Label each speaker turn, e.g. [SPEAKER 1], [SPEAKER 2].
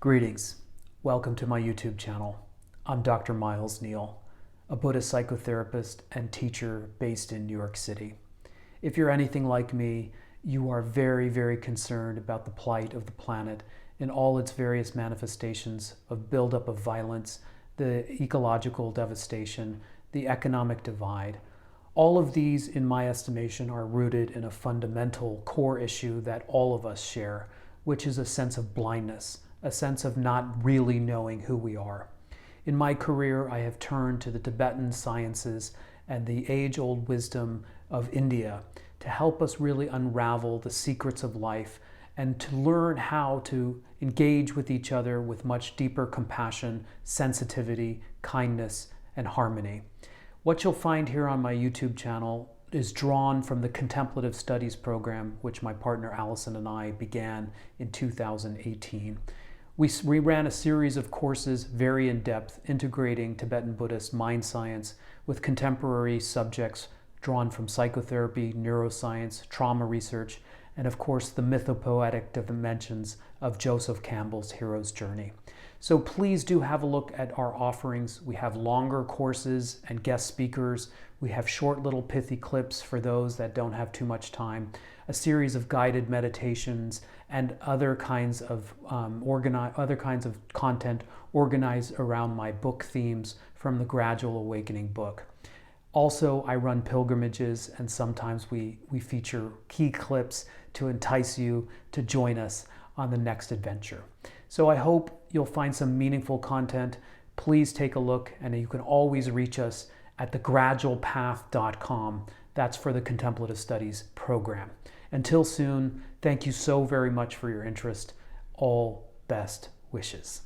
[SPEAKER 1] Greetings. Welcome to my YouTube channel. I'm Dr. Neale, a Buddhist psychotherapist and teacher based in New York City. If you're anything like me, you are very, very concerned about the plight of the planet in all its various manifestations of buildup of violence, the ecological devastation, the economic divide. All of these, in my estimation, are rooted in a fundamental core issue that all of us share, which is a sense of blindness, a sense of not really knowing who we are. In my career, I have turned to the Tibetan sciences and the age-old wisdom of India to help us really unravel the secrets of life and to learn how to engage with each other with much deeper compassion, sensitivity, kindness, and harmony. What you'll find here on my YouTube channel is drawn from the Contemplative Studies Program, which my partner Allison and I began in 2018. We ran a series of courses, very in-depth, integrating Tibetan Buddhist mind science with contemporary subjects drawn from psychotherapy, neuroscience, trauma research, and of course the mythopoetic dimensions of Jospeh Campbell's hero's journey. So please do have a look at our offerings. We have longer courses and guest speakers. We have short little pithy clips for those that don't have too much time, a series of guided meditations, and other kinds of content organized around my book themes from the Gradual Awakening book. Also, I run pilgrimages, and sometimes we feature key clips to entice you to join us on the next adventure. So I hope you'll find some meaningful content. Please take a look, and you can always reach us at thegradualpath.com. That's for the Contemplative Studies Program. Until soon, thank you so very much for your interest. All best wishes.